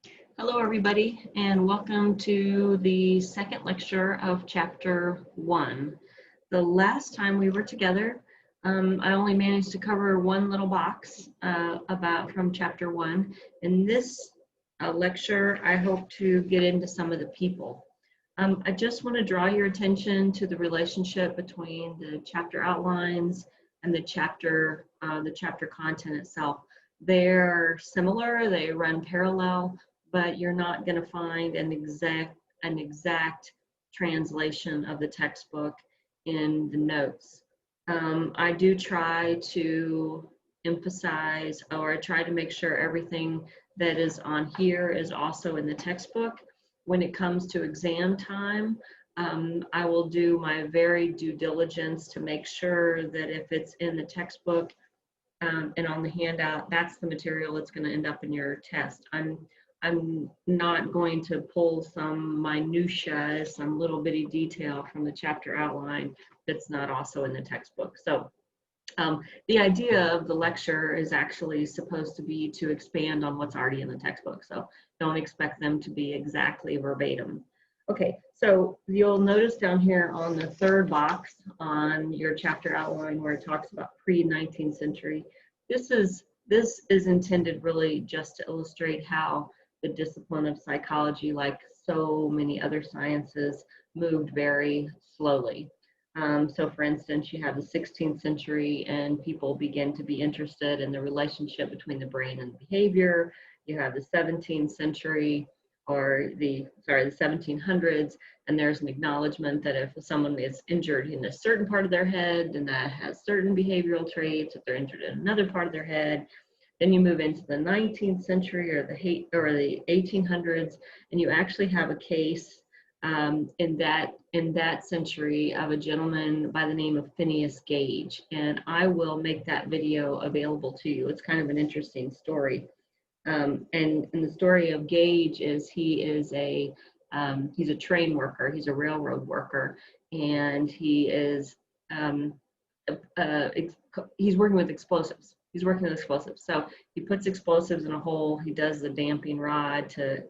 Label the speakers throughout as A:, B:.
A: Hello, everybody, and welcome to the second lecture of Chapter 1. The last time we were together, I only managed to cover one little box from Chapter 1. In this lecture, I hope to get into some of the people. I just want to draw your attention to the relationship between the chapter outlines and the chapter content itself. They're similar, they run parallel, but you're not going to find an exact translation of the textbook in the notes. I do try to emphasize, or I try to make sure everything that is on here is also in the textbook. When it comes to exam time, I will do my very due diligence to make sure that if it's in the textbook and on the handout, that's the material that's going to end up in your test. I'm not going to pull some minutia, some little bitty detail from the chapter outline that's not also in the textbook. So the idea of the lecture is actually supposed to be to expand on what's already in the textbook. So don't expect them to be exactly verbatim. Okay, so you'll notice down here on the third box on your chapter outline where it talks about pre-19th century, this is intended really just to illustrate how the discipline of psychology, like so many other sciences, moved very slowly. So for instance, you have the 16th century and people begin to be interested in the relationship between the brain and behavior. You have the 17th century or the 1700s, and there's an acknowledgement that if someone is injured in a certain part of their head and that has certain behavioral traits, if they're injured in another part of their head, then you move into the 19th century or the 1800s, and you actually have a case in that century of a gentleman by the name of Phineas Gage, and I will make that video available to you. It's kind of an interesting story, and the story of Gage is he's a train worker, he's a railroad worker, and he's working with explosives. So he puts explosives in a hole. He does the damping rod to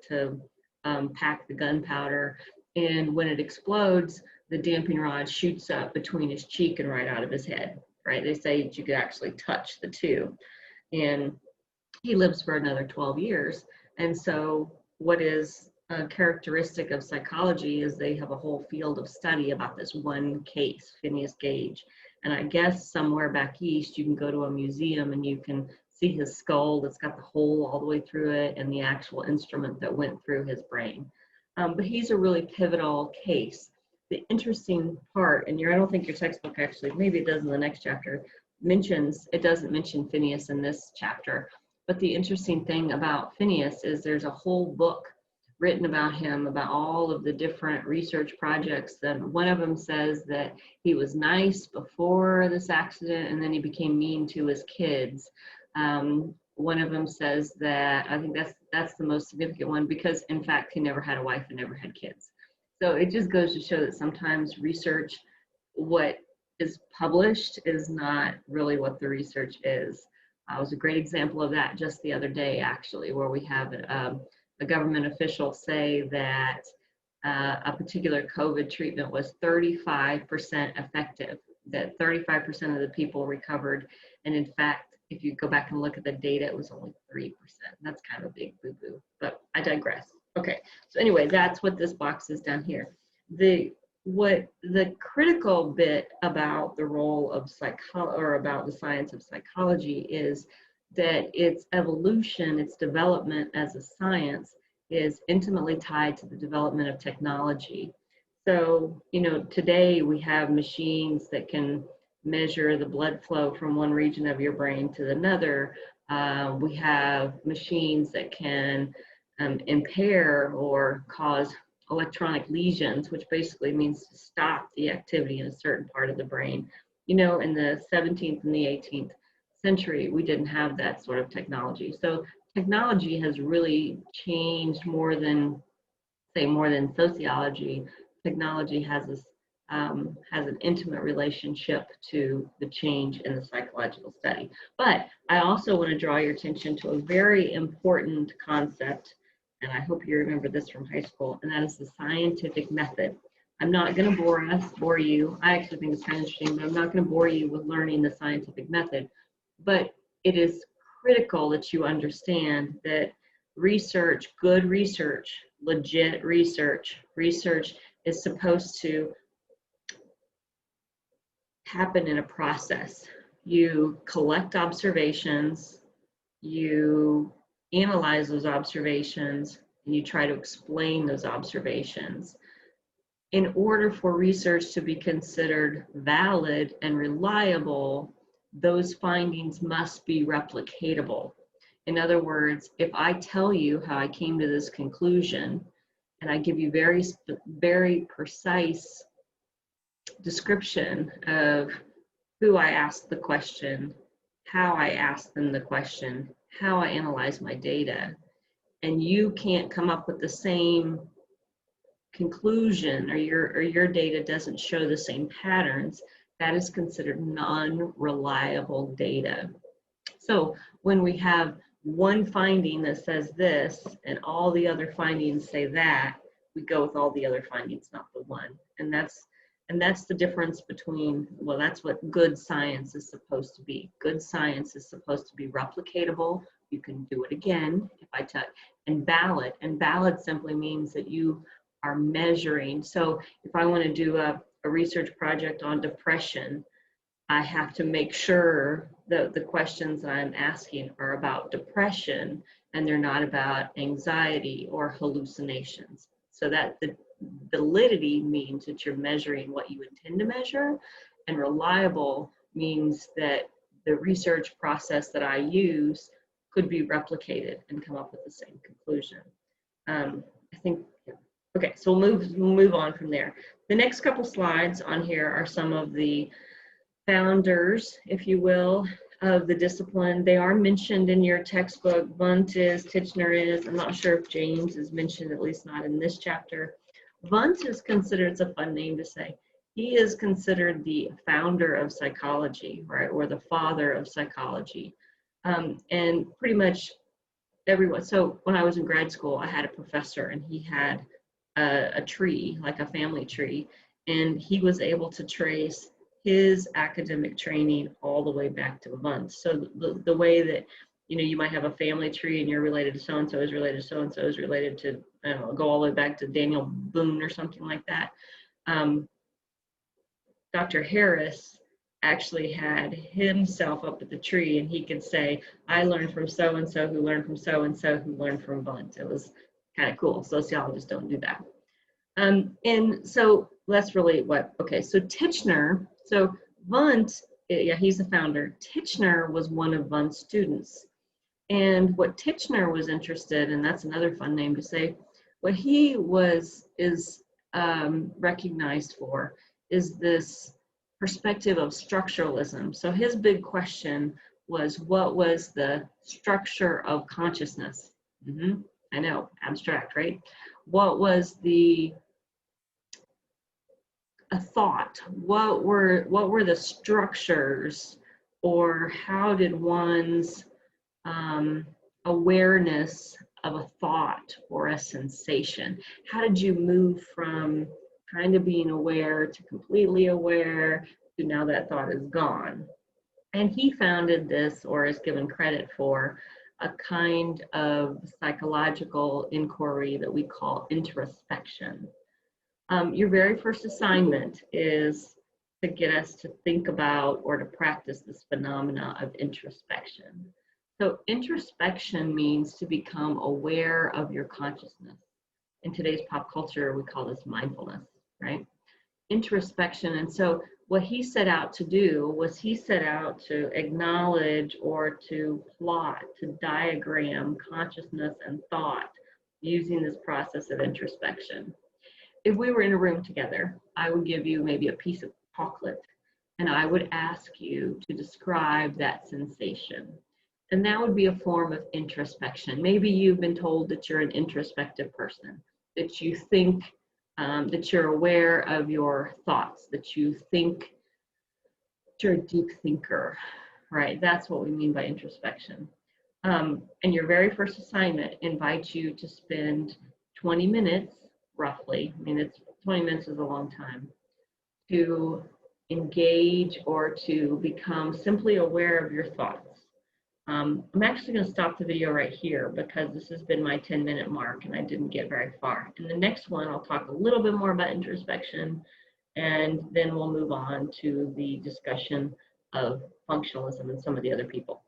A: pack the gunpowder. And when it explodes, the damping rod shoots up between his cheek and right out of his head, right? They say that you could actually touch the two. And he lives for another 12 years. And so what is characteristic of psychology is they have a whole field of study about this one case, Phineas Gage. And I guess somewhere back east, you can go to a museum and you can see his skull that's got the hole all the way through it and the actual instrument that went through his brain. But he's a really pivotal case. The interesting part, and I don't think your textbook actually, maybe it does in the next chapter, it doesn't mention Phineas in this chapter, but the interesting thing about Phineas is there's a whole book written about him, about all of the different research projects. And one of them says that he was nice before this accident and then he became mean to his kids. One of them says that, I think that's the most significant one, because in fact he never had a wife and never had kids. So it just goes to show that sometimes research, what is published is not really what the research is. It was a great example of that just the other day, actually, where we have a government official say that a particular COVID treatment was 35% effective, that 35% of the people recovered. And in fact, if you go back and look at the data, it was only 3%. That's kind of a big boo-boo, but I digress. Okay, so anyway, that's what this box is down here. The critical bit about the role of about the science of psychology is that its evolution, its development as a science is intimately tied to the development of technology. So, today we have machines that can measure the blood flow from one region of your brain to another. We have machines that can impair or cause electronic lesions, which basically means to stop the activity in a certain part of the brain. In the 17th and the 18th century, we didn't have that sort of technology. So technology has really changed more than sociology. Technology has an intimate relationship to the change in the psychological study. But I also want to draw your attention to a very important concept, and I hope you remember this from high school, and that is the scientific method. I'm not going to bore you. I actually think it's kind of interesting, but I'm not going to bore you with learning the scientific method. But it is critical that you understand that research, good research, legit research is supposed to happen in a process. You collect observations, you analyze those observations, and you try to explain those observations. In order for research to be considered valid and reliable, those findings must be replicatable. In other words, if I tell you how I came to this conclusion, and I give you very precise description of who I asked the question, how I asked them the question, how I analyze my data, and you can't come up with the same conclusion, or your data doesn't show the same patterns, that is considered non-reliable data. So when we have one finding that says this and all the other findings say that, we go with all the other findings, not the one. And that's the difference between, well, that's what good science is supposed to be. Good science is supposed to be replicatable. You can do it again if I tell, and valid. And valid simply means that you are measuring. So if I want to do a research project on depression, I have to make sure that the questions that I'm asking are about depression and they're not about anxiety or hallucinations. So that the validity means that you're measuring what you intend to measure, and reliable means that the research process that I use could be replicated and come up with the same conclusion. I think, okay, so we'll move on from there. The next couple slides on here are some of the founders, if you will, of the discipline. They are mentioned in your textbook. Wundt is, Titchener is. I'm not sure if James is mentioned, at least not in this chapter. Wundt is considered, it's a fun name to say, he is considered the founder of psychology, right, or the father of psychology. And pretty much everyone, so when I was in grad school, I had a professor and he had a tree, like a family tree, and he was able to trace his academic training all the way back to Wundt. So the way that, you know, you might have a family tree and you're related to so-and-so is related to so-and-so is related to, I don't know, go all the way back to Daniel Boone or something like that. Dr. Harris actually had himself up at the tree and he could say, I learned from so-and-so who learned from so-and-so who learned from Wundt. It was kind of cool. Sociologists don't do that. And so that's really what, okay, so Titchener, so Wundt, yeah, he's the founder. Titchener was one of Wundt's students. And what Titchener was interested in, that's another fun name to say, what he is recognized for is this perspective of structuralism. So his big question was, what was the structure of consciousness? I know, abstract, right? What was a thought? What were the structures, or how did one's awareness of a thought or a sensation, how did you move from kind of being aware to completely aware to now that thought is gone? And he founded this, or is given credit for, a kind of psychological inquiry that we call introspection. Your very first assignment is to get us to think about or to practice this phenomena of introspection. So introspection means to become aware of your consciousness. In today's pop culture, we call this mindfulness, right? Introspection. And so what he set out to do was he set out to acknowledge or to plot, to diagram consciousness and thought using this process of introspection. If we were in a room together, I would give you maybe a piece of chocolate and I would ask you to describe that sensation. And that would be a form of introspection. Maybe you've been told that you're an introspective person, that you think, that you're aware of your thoughts, that you think you're a deep thinker, right? That's what we mean by introspection. And your very first assignment invites you to spend 20 minutes, roughly, I mean, 20 minutes is a long time, to engage or to become simply aware of your thoughts. I'm actually going to stop the video right here because this has been my 10-minute mark and I didn't get very far. In the next one, I'll talk a little bit more about introspection, and then we'll move on to the discussion of functionalism and some of the other people.